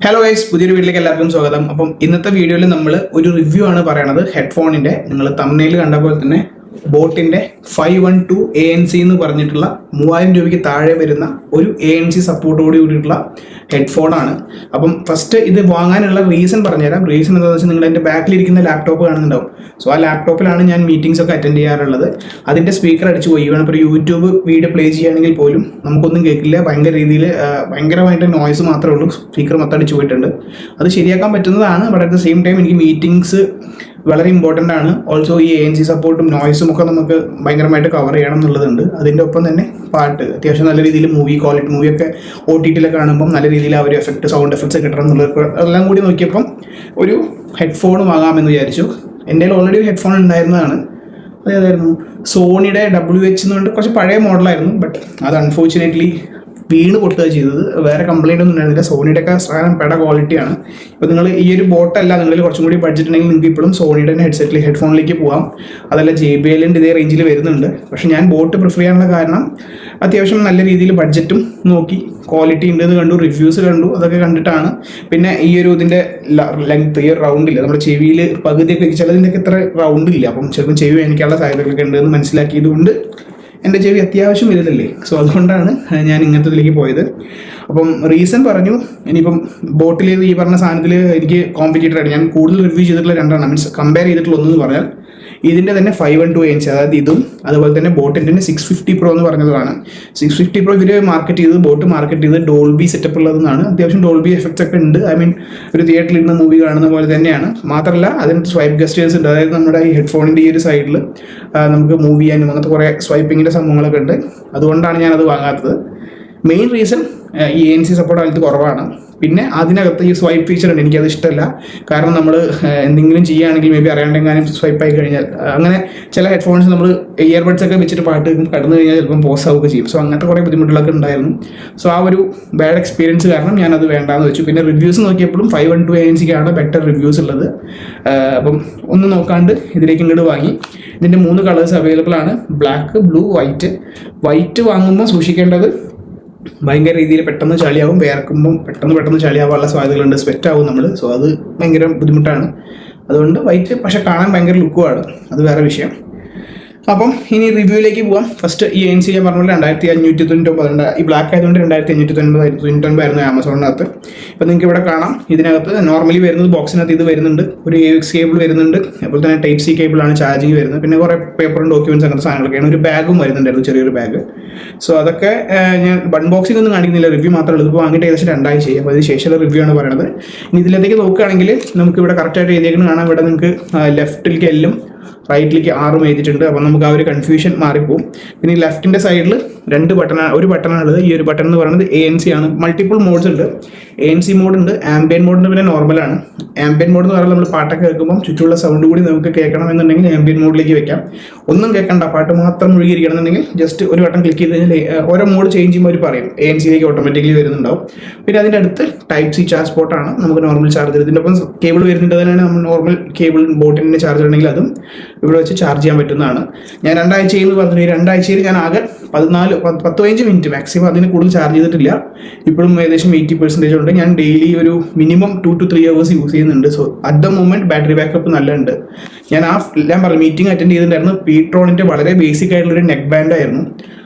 Hello guys, പുതിയൊരു വീട്ടിലേക്ക് എല്ലാവർക്കും സ്വാഗതം. അപ്പം ഇന്നത്തെ വീഡിയോയിൽ നമ്മൾ ഒരു റിവ്യൂ ആണ് പറയണത് ഹെഡ്ഫോണിന്റെ. നിങ്ങൾ തംബ്നെയിൽ കണ്ട പോലെ തന്നെ ബോട്ടിന്റെ 512 ANC എന്ന് പറഞ്ഞിട്ടുള്ള 3000 രൂപയ്ക്ക് താഴെ വരുന്ന ഒരു ANC സപ്പോർട്ടോട് കൂടിയിട്ടുള്ള ഹെഡ്ഫോണാണ്. അപ്പം ഫസ്റ്റ് ഇത് വാങ്ങാനുള്ള റീസൺ പറഞ്ഞുതരാം. റീസൺ എന്താണെന്ന് വെച്ചാൽ നിങ്ങൾ എൻ്റെ ബാക്കിലിരിക്കുന്ന ലാപ്ടോപ്പ് കാണുന്നുണ്ടാവും. സോ ആ ലാപ്ടോപ്പിലാണ് ഞാൻ മീറ്റിംഗ്സ് ഒക്കെ അറ്റൻഡ് ചെയ്യാറുള്ളത്. അതിൻ്റെ സ്പീക്കർ അടിച്ചു പോയി വേണം ഇപ്പോൾ ഒരു യൂട്യൂബ് വീഡിയോ പ്ലേ ചെയ്യുകയാണെങ്കിൽ പോലും നമുക്കൊന്നും കേൾക്കില്ല. ഭയങ്കരമായിട്ട് നോയ്സ് മാത്രമേ ഉള്ളൂ. സ്പീക്കർ മൊത്തം അടിച്ചു പോയിട്ടുണ്ട്. അത് ശരിയാക്കാൻ പറ്റുന്നതാണ്. But at the same time എനിക്ക് മീറ്റിംഗ്സ് വളരെ ഇമ്പോർട്ടൻ്റ് ആണ്. ഓൾസോ ഈ ANC സപ്പോർട്ടും നോയ്സും ഒക്കെ നമുക്ക് ഭയങ്കരമായിട്ട് കവർ ചെയ്യണം എന്നുള്ളതുണ്ട്. അതിൻ്റെ ഒപ്പം തന്നെ പാട്ട് അത്യാവശ്യം നല്ല രീതിയിൽ മൂവിയൊക്കെ OTT-ലൊക്കെ കാണുമ്പം നല്ല രീതിയിൽ ആ ഒരു സൗണ്ട് എഫക്ട്സ് കിട്ടണം എന്നുള്ളത് എല്ലാം കൂടി നോക്കിയപ്പം ഒരു ഹെഡ്ഫോൺ വാങ്ങാമെന്ന് വിചാരിച്ചു. എൻ്റെ കയ്യിൽ ഓൾറെഡി ഒരു ഹെഡ്ഫോൺ ഉണ്ടായിരുന്നതാണ്. അതേതായിരുന്നു, സോണിയുടെ WH എന്ന് പറഞ്ഞിട്ട് കുറച്ച് പഴയ മോഡലായിരുന്നു. ബട്ട് അത് അൺഫോർച്ചുനേറ്റ്ലി വീണ് പൊട്ടുക ചെയ്തത്. വേറെ കംപ്ലൈൻ്റ് ഒന്നും ഉണ്ടായിരുന്നില്ല. സോണിയുടെ ഒക്കെ സാധനം പെട ക്വാളിറ്റിയാണ്. ഇപ്പോൾ നിങ്ങൾ ഈ ഒരു ബോട്ടല്ല, നിങ്ങളിൽ കുറച്ചും കൂടി ബഡ്ജറ്റ് ഉണ്ടെങ്കിൽ നിങ്ങൾക്ക് ഇപ്പോഴും സോണിയുടെ ഹെഡ്ഫോണിലേക്ക് പോകാം. അതല്ല JBL-ൻ്റെ ഇതേ റേഞ്ചിൽ വരുന്നുണ്ട്. പക്ഷേ ഞാൻ ബോട്ട് പ്രിഫർ ചെയ്യാനുള്ള കാരണം അത്യാവശ്യം നല്ല രീതിയിൽ ബഡ്ജറ്റും നോക്കി ക്വാളിറ്റി ഉണ്ടെന്ന് കണ്ടു, റിവ്യൂസ് കണ്ടു. അതൊക്കെ കണ്ടിട്ടാണ്. പിന്നെ ഈ ഒരു ഇതിൻ്റെ ലെങ്ത്, ഈ റൗണ്ടില്ല, നമ്മുടെ ചെവിയിൽ പകുതിയൊക്കെ ചിലതിൻ്റെയൊക്കെ ഇത്ര റൗണ്ടില്ല. അപ്പം ചിലപ്പോൾ ചെവി വേനിക്കാനുള്ള സാധ്യതകളൊക്കെ ഉണ്ടെന്ന് മനസ്സിലാക്കിയതുകൊണ്ട് എൻ്റെ ചെവി അത്യാവശ്യം വലുതല്ലേ. സോ അതുകൊണ്ടാണ് ഞാൻ ഇങ്ങനത്തതിലേക്ക് പോയത്. അപ്പം റീസൺ പറഞ്ഞു. ഇനിയിപ്പം ബോട്ടിൽ ഈ പറഞ്ഞ സാധനത്തിൽ എനിക്ക് കോമ്പറ്റീറ്ററായിട്ട് ഞാൻ കൂടുതൽ റിവ്യൂ ചെയ്തിട്ടുള്ള രണ്ടെണ്ണം, മീൻസ് കമ്പയർ ചെയ്തിട്ടുള്ള ഒന്നെന്ന് പറഞ്ഞാൽ ഇതിൻ്റെ തന്നെ 512 ANC, അതായത് ഇതും അതുപോലെ തന്നെ ബോട്ടിൻ്റെ 650 Pro എന്ന് പറഞ്ഞതാണ്. 650 Pro ഇവർ ബോട്ട് മാർക്കറ്റ് ചെയ്ത് ഡോൾബി സെറ്റപ്പ് ഉള്ളതെന്നാണ്. അത്യാവശ്യം ഡോൾബി എഫക്ട്സ് ഒക്കെ ഉണ്ട്. ഒരു തിയേറ്ററിൽ ഇരുന്ന് മൂവി കാണുന്ന പോലെ തന്നെയാണ്. മാത്രമല്ല അതിനകത്ത് സ്വൈപ്പ് ഗസ്റ്റേഴ്സ് ഉണ്ട്. അതായത് നമ്മുടെ ഈ ഹെഡ്ഫോണിൻ്റെ ഈ ഒരു സൈഡിൽ നമുക്ക് മൂവ് ചെയ്യാനും അങ്ങനത്തെ കുറേ സ്വൈപ്പിങ്ങിൻ്റെ സംഭവങ്ങളൊക്കെ ഉണ്ട്. അതുകൊണ്ടാണ് ഞാനത് വാങ്ങാത്തത്. മെയിൻ റീസൺ ഈ ANC സപ്പോർട്ട് അതിൽ കുറവാണ്. പിന്നെ അതിനകത്ത് ഈ സ്വൈപ്പ് ഫീച്ചർ ഉണ്ട്, എനിക്കത് ഇഷ്ടമല്ല. കാരണം നമ്മൾ എന്തെങ്കിലും ചെയ്യുകയാണെങ്കിൽ മേ ബി അറിയാണ്ടെങ്ങാനും സ്വൈപ്പ് ആയി കഴിഞ്ഞാൽ, അങ്ങനെ ചില ഹെഡ്ഫോൺസ് നമ്മൾ ഇയർബഡ്സ് ഒക്കെ വെച്ചിട്ട് പാട്ട് കടന്നു കഴിഞ്ഞാൽ ചിലപ്പം പോസ് ആവുക ചെയ്യും. സോ അങ്ങനത്തെ കുറേ ബുദ്ധിമുട്ടുകളൊക്കെ ഉണ്ടായിരുന്നു. സോ ആ ഒരു ബാഡ് എക്സ്പീരിയൻസ് കാരണം ഞാനത് വേണ്ടാന്ന് വെച്ചു. പിന്നെ റിവ്യൂസ് നോക്കിയപ്പോഴും 512 ANC-ക്കാണ് ബെറ്റർ റിവ്യൂസ് ഉള്ളത്. അപ്പം ഒന്നും നോക്കാണ്ട് ഇതിലേക്ക് ഇങ്ങോട്ട് വാങ്ങി. ഇതിൻ്റെ 3 കളേഴ്സ് അവൈലബിൾ ആണ്: ബ്ലാക്ക്, ബ്ലൂ, വൈറ്റ് വാങ്ങുമ്പോൾ സൂക്ഷിക്കേണ്ടത് ഭയങ്കര രീതിയിൽ പെട്ടെന്ന് ചളിയാവും. വേർക്കുമ്പം പെട്ടെന്ന് ചളിയാവാനുള്ള സാധ്യതകളുണ്ട്. സ്വെറ്റ് ആവും നമ്മൾ. സോ അത് ഭയങ്കര ബുദ്ധിമുട്ടാണ്. അതുകൊണ്ട് വൈറ്റ് പക്ഷെ കാണാൻ ഭയങ്കര ലുക്കുമാണ്, അത് വേറെ വിഷയം. അപ്പം ഇനി റിവ്യൂയിലേക്ക് പോവാം. ഫസ്റ്റ് ഈ ANC ഞാൻ പറഞ്ഞ പോലെ 2599. ഈ ബ്ലാക്ക് ആയതുകൊണ്ട് 2599 ആയിരുന്നു ആമസോണിനകത്ത്. ഇപ്പം നിങ്ങൾക്ക് ഇവിടെ കാണാം. ഇതിനകത്ത് നോർമലി വരുന്നത് ബോക്സിനകത്ത് ഇത് വരുന്നുണ്ട്. ഒരു AUX കേബിൾ വരുന്നുണ്ട്. അതുപോലെ തന്നെ Type-C കേബിളാണ് ചാർജിങ് വരുന്നത്. പിന്നെ കുറേ പേപ്പറും ഡോക്യുമെൻറ്റ്സ് അങ്ങനത്തെ സാധനങ്ങളൊക്കെയാണ്. ഒരു ബാഗും വരുന്നുണ്ടായിരുന്നു, ചെറിയൊരു ബാഗ്. സോ അതൊക്കെ ഞാൻ അൺബോക്സിംഗ് ഒന്നും കാണിക്കുന്നില്ല, റിവ്യൂ മാത്രമേ ഉള്ളൂ. ഇപ്പോൾ വാങ്ങിയിട്ട് ഏകദേശം 2 ആഴ്ചയായി. അപ്പോൾ അതിന് ശേഷമുള്ള റിവ്യൂ ആണ് പറയുന്നത്. ഇനി ഇതിലേക്ക് നോക്കുകയാണെങ്കിൽ നമുക്ക് ഇവിടെ കറക്റ്റായിട്ട് എഴുതിയേക്കുന്നത് കാണാം. ഇവിടെ നിങ്ങൾക്ക് ലെഫ്റ്റിലേക്ക് L-ഉം റൈറ്റിലേക്ക് 6 എഴുതിയിട്ടുണ്ട്. അപ്പം നമുക്ക് ആ ഒരു കൺഫ്യൂഷൻ മാറിപ്പോവും. പിന്നെ ഈ ലെഫ്റ്റിൻ്റെ സൈഡിൽ ഒരു ബട്ടണാണുള്ളത്. ഈ ഒരു ബട്ടൺ എന്ന് പറയുന്നത് ANC ആണ്. മൾട്ടിപ്പിൾ മോഡ്സ് ഉണ്ട്. ANC മോഡ് ഉണ്ട്, ആംബിയൻ മോഡ് ഉണ്ട്, പിന്നെ നോർമലാണ്. ആംബിയൻ മോഡ് എന്ന് പറയുന്നത് നമ്മൾ പാട്ടൊക്കെ കേൾക്കുമ്പോൾ ചുറ്റുമുള്ള സൗണ്ട് കൂടി നമുക്ക് കേൾക്കണം എന്നുണ്ടെങ്കിൽ ആംബിയൻ മോഡിലേക്ക് വെക്കാം. ഒന്നും കേൾക്കണ്ട, പാട്ട് മാത്രം മുഴുകിയിരിക്കണം എന്നുണ്ടെങ്കിൽ ജസ്റ്റ് ഒരു ബട്ടൺ ക്ലിക്ക് ചെയ്ത് കഴിഞ്ഞാൽ ഓരോ മോഡ് ചേഞ്ച് ചെയ്യുമ്പോൾ അവർ പറയും ANC-ലേക്ക് ഓട്ടോമാറ്റിക്കലി വരുന്നുണ്ടാവും. പിന്നെ അതിൻ്റെ അടുത്ത് Type-C ചാർജ് പോർട്ടാണ്. നമുക്ക് നോർമൽ ചാർജർ, ഇതിൻ്റെ ഒപ്പം കേബിൾ വരുന്നുണ്ട്. അതിനാണ് നമ്മൾ നോർമൽ കേബിൾ ബോട്ടിൻ്റെ ചാർജർ ഉണ്ടെങ്കിൽ അതും ഇവിടെ വെച്ച് ചാർജ് ചെയ്യാൻ പറ്റുന്നതാണ്. ഞാൻ 2 ആഴ്ചയെന്ന് പറഞ്ഞു. ഈ 2 ആഴ്ചയിൽ ഞാൻ ആകെ 15 മിനിറ്റ് മാക്സിമം, അതിന് കൂടുതൽ ചാർജ് ചെയ്തിട്ടില്ല. ഇപ്പോഴും ഏകദേശം 80% ഉണ്ട്. ഞാൻ ഡെയിലി ഒരു മിനിമം 2 to 3 hours യൂസ് ചെയ്യുന്നുണ്ട്. So at the moment battery backup നല്ലുണ്ട്. ഞാൻ പറഞ്ഞു മീറ്റിംഗ് അറ്റൻഡ് ചെയ്തിട്ടുണ്ടായിരുന്നു. പീട്രോണിൻ്റെ വളരെ ബേസിക് ആയിട്ടുള്ളൊരു നെക്ക് ബാൻഡ് ആയിരുന്നു.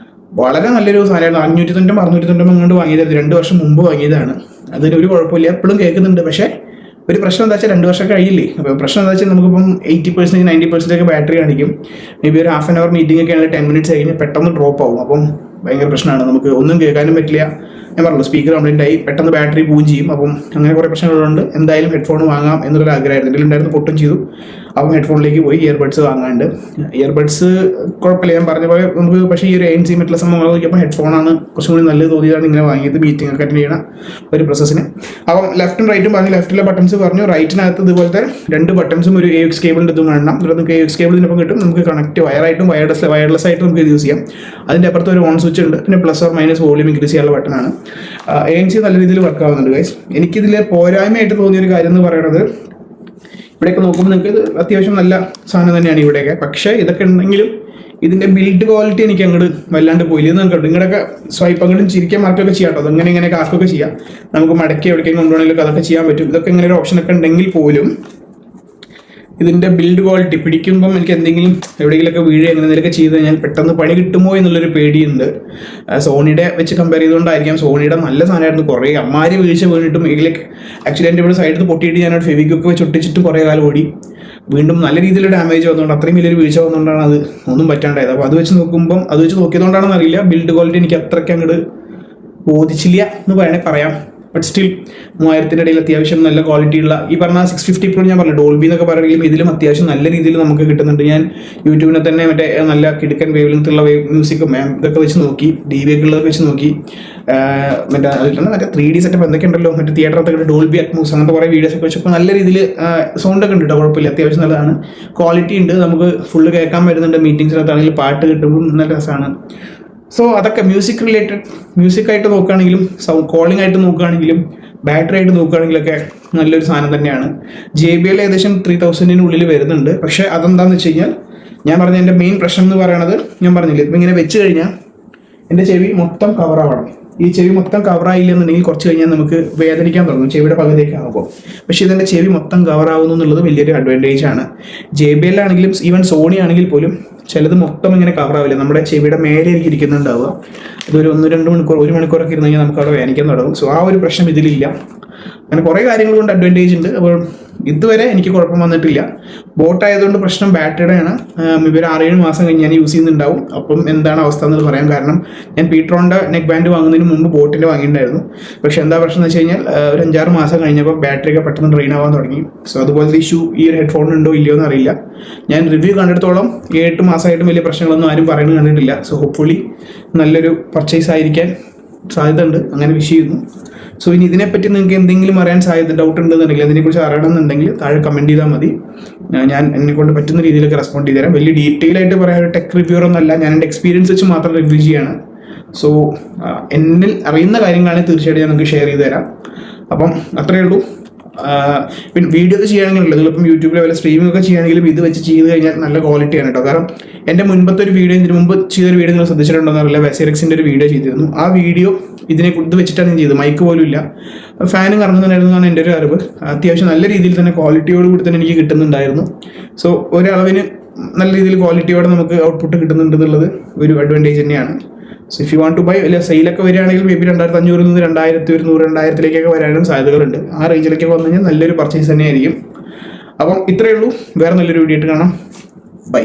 വളരെ നല്ലൊരു സാധനമായിരുന്നു. 599 അങ്ങോട്ട് വാങ്ങിയതായിരുന്നു. 2 വർഷം മുമ്പ് വാങ്ങിയതാണ്. അതിനൊരു കുഴപ്പമില്ല, എപ്പോഴും കേൾക്കുന്നുണ്ട്. പക്ഷേ ഒരു പ്രശ്നം എന്താ വെച്ചാൽ 2 വർഷം കഴിയില്ലേ. അപ്പോൾ പ്രശ്നം എന്താ വെച്ചാൽ നമുക്കിപ്പം 80% 90% ഒക്കെ ബാറ്ററി കാണിക്കും. മേ ബി ഒരു ഹാഫ് ആൻ അവർ മീറ്റിംഗ് ഒക്കെ ആണെങ്കിൽ 10 minutes കഴിഞ്ഞ് പെട്ടെന്ന് ഡ്രോപ്പ് ആവും. അപ്പം ഭയങ്കര പ്രശ്നമാണ്. നമുക്ക് ഒന്നും കേൾക്കാനും പറ്റില്ല. ഞാൻ പറഞ്ഞു സ്പീക്കർ കംപ്ലൈൻ്റ് ആയി, പെട്ടെന്ന് ബാറ്ററി പോവുകയും ചെയ്യും. അപ്പം അങ്ങനെ കുറേ പ്രശ്നങ്ങളുണ്ട്. എന്തായാലും ഹെഡ്ഫോൺ വാങ്ങാം എന്നുള്ളൊരു ആഗ്രഹമായിരുന്നു. ഇതിലുണ്ടായിരുന്നു, പൊട്ടും ചെയ്തു. അപ്പം ഹെഡ്ഫോണിലേക്ക് പോയി. ഇയർബഡ്സ് വാങ്ങാണ്ട്. ഇയർബഡ്സ് കുഴപ്പമില്ല, ഞാൻ പറഞ്ഞ പോലെ നമുക്ക്. പക്ഷേ ഈ ഒരു ANC മറ്റുള്ള സംഭവങ്ങൾ നോക്കിയപ്പോൾ ഹെഡ്ഫോണാണ് കുറച്ചും കൂടി നല്ലത് തോന്നിയതാണ് ഇങ്ങനെ വാങ്ങിയത്, മീറ്റിംഗ് ഒക്കെ അറ്റൻഡ് ചെയ്യണ ഒരു പ്രോസസ്സിന്. അപ്പം ലെഫ്റ്റും റൈറ്റും പറഞ്ഞു. ലെഫ്റ്റിലെ ബട്ടൺസ് പറഞ്ഞു. റൈറ്റിനകത്ത് ഇതുപോലത്തെ 2 ബട്ടൺസും ഒരു AUX കേബിളിൻ്റെ ഇതും കാണണം. ഇവിടെ നമുക്ക് AUX കേബിളിനൊപ്പം കിട്ടും. നമുക്ക് കണക്ട് വയറായിട്ടും വയർലെസ് ആയിട്ടും നമുക്ക് യൂസ് ചെയ്യാം. അതിൻ്റെ അപ്പുറത്ത് ഒരു ഓൺ സ്വിച്ച് ഉണ്ട്. പിന്നെ plus or minus volume increase ചെയ്യാനുള്ള ബട്ടണാണ്. ANC നല്ല രീതിയിൽ വർക്ക് ആവുന്നുണ്ട് ഗൈസ്. എനിക്കിതിൽ പോരായ്മയായിട്ട് തോന്നിയൊരു കാര്യം എന്ന് പറയുന്നത്, ഇവിടെയൊക്കെ നോക്കുമ്പോൾ നിങ്ങൾക്ക് അത്യാവശ്യം നല്ല സാധനം തന്നെയാണ് ഇവിടെയൊക്കെ. പക്ഷേ ഇതൊക്കെ ഉണ്ടെങ്കിലും ഇതിൻ്റെ ബിൽഡ് ക്വാളിറ്റി എനിക്ക് അങ്ങോട്ട് വല്ലാണ്ട് പോയില്ല. ഇത് നമുക്ക് നിങ്ങളുടെയൊക്കെ സ്വൈപ്പ് അങ്ങോട്ടും ചിരിക്കാൻ മാർക്കൊക്കെ ചെയ്യാം കേട്ടോ. അതങ്ങനെ ഇങ്ങനെയൊക്കെ ആർക്കൊക്കെ ചെയ്യാം. നമുക്ക് മടക്കി എവിടേക്കും കൊണ്ടുപോകണമെങ്കിൽ അതൊക്കെ ചെയ്യാൻ പറ്റും. ഇതൊക്കെ ഇങ്ങനെ ഒരു ഓപ്ഷനൊക്കെ ഉണ്ടെങ്കിൽ പോലും ഇതിൻ്റെ ബിൽഡ് ക്വാളിറ്റി പിടിക്കുമ്പം എനിക്ക് എന്തെങ്കിലും എവിടെയെങ്കിലുമൊക്കെ വീഴുക അങ്ങനെ എന്തെങ്കിലുമൊക്കെ ചെയ്ത് കഴിഞ്ഞാൽ പെട്ടെന്ന് പണി കിട്ടുമോ എന്നുള്ളൊരു പേടിയുണ്ട്. സോണിയുടെ വെച്ച് കമ്പയർ ചെയ്തുകൊണ്ടായിരിക്കാം. സോണിയുടെ നല്ല സാധനമായിരുന്നു. കുറേ അമ്മാരി വീഴ്ച വീണിട്ടും ഇതിലേക്ക് ആക്ച്വലി എൻ്റെ ഇവിടെ സൈഡിൽ പൊട്ടിയിട്ട് ഞാനോട് ഫെവിക്കൊക്കെ വെച്ച് ഒട്ടിച്ചിട്ട് കുറേ കാലം ഓടി. വീണ്ടും നല്ല രീതിയിൽ ഡാമേജ് വന്നുകൊണ്ട് അത്രയും വലിയൊരു വീഴ്ച വന്നുകൊണ്ടാണ് അത് ഒന്നും പറ്റാണ്ടായത്. അപ്പോൾ അത് വെച്ച് നോക്കിയതുകൊണ്ടാണെന്ന് അറിയില്ല, ബിൽഡ് ക്വാളിറ്റി എനിക്ക് അത്രയ്ക്ക് അങ്ങോട്ട് ബോധിച്ചില്ല എന്ന് വേണമെങ്കിൽ പറയാം. ബട്ട് സ്റ്റിൽ 3000 ഇടയിൽ അത്യാവശ്യം നല്ല ക്വാളിറ്റി ഉള്ള ഈ പറഞ്ഞ 650 Pro ഞാൻ പറഞ്ഞു ഡോൾബി എന്നൊക്കെ പറയുമെങ്കിലും ഇതിലും അത്യാവശ്യം നല്ല രീതിയിൽ നമുക്ക് കിട്ടുന്നുണ്ട്. ഞാൻ യൂട്യൂബിനെ തന്നെ മറ്റേ നല്ല കിടുക്കൻ വേവ് ലെങ്ത്തുള്ള മ്യൂസിക്കും ഇതൊക്കെ വെച്ച് നോക്കി, DV ഒക്കെ ഉള്ളതൊക്കെ വെച്ച് നോക്കി. മറ്റേ 3D സെറ്റപ്പ് എന്തൊക്കെ ഉണ്ടല്ലോ, മറ്റേ തിയേറ്ററിലൊക്കെ ഡോൾബി അറ്റ്മോസ് അങ്ങനത്തെ കുറേ വീഡിയോസ് ഒക്കെ വെച്ചപ്പോൾ നല്ല രീതിയിൽ സൗണ്ടൊക്കെ ഉണ്ട് കേട്ടോ. കുഴപ്പമില്ല, അത്യാവശ്യം നല്ലതാണ്, ക്വാളിറ്റി ഉണ്ട്. നമുക്ക് ഫുള്ള് കേൾക്കാൻ വരുന്നുണ്ട്. മീറ്റിംഗ്സിനകത്താണെങ്കിൽ പാട്ട് കിട്ടുമ്പോൾ നല്ല രസമാണ്. സോ അതൊക്കെ മ്യൂസിക്കായിട്ട് നോക്കുകയാണെങ്കിലും കോളിംഗ് ആയിട്ട് നോക്കുകയാണെങ്കിലും ബാറ്ററി ആയിട്ട് നോക്കുകയാണെങ്കിലൊക്കെ നല്ലൊരു സാധനം തന്നെയാണ്. JBL ഏകദേശം 3000-നുള്ളിൽ വരുന്നുണ്ട്. പക്ഷേ അതെന്താണെന്ന് വെച്ച് കഴിഞ്ഞാൽ ഞാൻ പറഞ്ഞ എൻ്റെ മെയിൻ പ്രശ്നം എന്ന് പറയുന്നത് ഞാൻ പറഞ്ഞില്ലേ, ഇപ്പം ഇങ്ങനെ വെച്ച് കഴിഞ്ഞാൽ എൻ്റെ ചെവി മൊത്തം കവറാവണം. ഈ ചെവി മൊത്തം കവറായില്ല എന്നുണ്ടെങ്കിൽ കുറച്ച് കഴിഞ്ഞാൽ നമുക്ക് വേദനിക്കാൻ തുടങ്ങും ചെവിയുടെ പകുതിയൊക്കെ ആകുമ്പോൾ. പക്ഷേ ഇതിൻ്റെ ചെവി മൊത്തം കവറാവുന്നു എന്നുള്ളത് വലിയൊരു അഡ്വാൻറ്റേജ് ആണ്. JBL ആണെങ്കിലും ഈവൻ സോണി ആണെങ്കിൽ പോലും ചിലത് മൊത്തം ഇങ്ങനെ കവറാവില്ല. നമ്മുടെ ചെവിയുടെ മേലെ എനിക്ക് ഇരിക്കുന്നുണ്ടാവുക. അതൊരു 1-2 മണിക്കൂർ 1 മണിക്കൂറൊക്കെ ഇരുന്ന് കഴിഞ്ഞാൽ നമുക്ക് അവിടെ വേദനിക്കാൻ തുടങ്ങും. സോ ആ ഒരു പ്രശ്നം ഇതിലില്ല. അങ്ങനെ കുറേ കാര്യങ്ങൾ കൊണ്ട് അഡ്വാൻറ്റേജ് ഉണ്ട്. അപ്പോൾ ഇതുവരെ എനിക്ക് കുഴപ്പം വന്നിട്ടില്ല. ബോട്ട് ആയതുകൊണ്ട് പ്രശ്നം ബാറ്ററിയുടെയാണ്. ഇവർ 6-7 മാസം കഴിഞ്ഞ് ഞാൻ യൂസ് ചെയ്യുന്നുണ്ടാവും. അപ്പം എന്താണ് അവസ്ഥ എന്നുള്ളത് പറയാം. കാരണം ഞാൻ പീട്രോണിൻ്റെ നെക്ക് ബാൻഡ് വാങ്ങുന്നതിന് മുമ്പ് ബോട്ടിൻ്റെ വാങ്ങിയിട്ടുണ്ടായിരുന്നു. പക്ഷേ എന്താ പ്രശ്നം എന്ന് വെച്ച് കഴിഞ്ഞാൽ ഒരു 5-6 മാസം കഴിഞ്ഞപ്പോൾ ബാറ്ററിയൊക്കെ പെട്ടെന്ന് ഡ്രെയിൻ ആവാൻ തുടങ്ങി. സോ അതുപോലത്തെ ഇഷ്യൂ ഈ ഒരു ഹെഡ്ഫോൺ ഉണ്ടോ ഇല്ലയോ എന്ന് അറിയില്ല. ഞാൻ റിവ്യൂ കണ്ടിടത്തോളം 7 മാസമായിട്ടും വലിയ പ്രശ്നങ്ങളൊന്നും ആരും പറയുന്നത് കണ്ടിട്ടില്ല. സോ ഹോപ്പ്ഫുള്ളി നല്ലൊരു പർച്ചേസ് ആയിരിക്കാൻ സാധ്യത ഉണ്ട്. അങ്ങനെ വിഷ് ചെയ്യുന്നു. സോ ഇനി ഇതിനെപ്പറ്റി നിങ്ങൾക്ക് എന്തെങ്കിലും അറിയാൻ ഡൗട്ട് ഉണ്ടെന്നുണ്ടെങ്കിൽ അതിനെക്കുറിച്ച് അറിയണമെന്നുണ്ടെങ്കിൽ താഴെ കമൻറ്റ് ചെയ്താൽ മതി. ഞാൻ എന്നെക്കൊണ്ട് പറ്റുന്ന രീതിയിലൊക്കെ റെസ്പോണ്ട് ചെയ്ത് തരാം. വലിയ ഡീറ്റെയിൽ ആയിട്ട് പറയാൻ ഒരു ടെക് റിവ്യൂർ ഒന്നല്ല, ഞാൻ എൻ്റെ എക്സ്പീരിയൻസ് വെച്ച് മാത്രം റിവ്യൂ ചെയ്യാണ്. സോ എന്നിൽ അറിയുന്ന കാര്യങ്ങളാണെങ്കിൽ തീർച്ചയായിട്ടും ഞാൻ നിങ്ങൾക്ക് ഷെയർ ചെയ്ത് തരാം. അപ്പം അത്രയേ ഉള്ളൂ. പിന്നെ വീഡിയോ ഒക്കെ ചെയ്യുകയാണെങ്കിലും നിങ്ങളിപ്പം യൂട്യൂബിൽ വല്ല സ്ട്രീമിംഗ് ഒക്കെ ചെയ്യുകയാണെങ്കിലും ഇത് വെച്ച് ചെയ്ത് കഴിഞ്ഞാൽ നല്ല ക്വാളിറ്റിയാണ് കേട്ടോ. കാരണം എൻ്റെ മുൻപത്തെ ഒരു വീഡിയോ, ഇതിന് മുമ്പ് ചെയ്തൊരു വീഡിയോ നിങ്ങൾ ശ്രദ്ധിച്ചിട്ടുണ്ടോന്ന് അറിയില്ല, വെസൈറക്സിൻ്റെ ഒരു വീഡിയോ ചെയ്തിരുന്നു. ആ വീഡിയോ ഇത് വെച്ചിട്ടാണ് ഞാൻ ചെയ്തത്. മൈക്ക് പോലും ഇല്ല, ഫാനും കറങ്ങുന്നുണ്ടായിരുന്നു എന്നാണ് എൻ്റെ ഒരു അറിവ്. അത്യാവശ്യം നല്ല രീതിയിൽ തന്നെ ക്വാളിറ്റിയോട് കൂടി തന്നെ എനിക്ക് കിട്ടുന്നുണ്ടായിരുന്നു. സോ ഒരളവിന് നല്ല രീതിയിൽ ക്വാളിറ്റിയോടെ നമുക്ക് ഔട്ട്പുട്ട് കിട്ടുന്നുണ്ടെന്നുള്ളത് ഒരു അഡ്വാൻറ്റേജ് തന്നെയാണ്. So if you want to buy അല്ലെ സെയിലൊക്കെ വരികയാണെങ്കിൽ മേ ബി 2500 നിന്ന് 2000, 2000 വരാനും സാധ്യതകളുണ്ട്. ആ റേഞ്ചിലേക്ക് വന്നു കഴിഞ്ഞാൽ നല്ലൊരു പർച്ചേസ് തന്നെയായിരിക്കും. അപ്പം ഇത്രയേ ഉള്ളൂ. വേറെ നല്ലൊരു വീഡിയോ ആയിട്ട് കാണാം. ബൈ.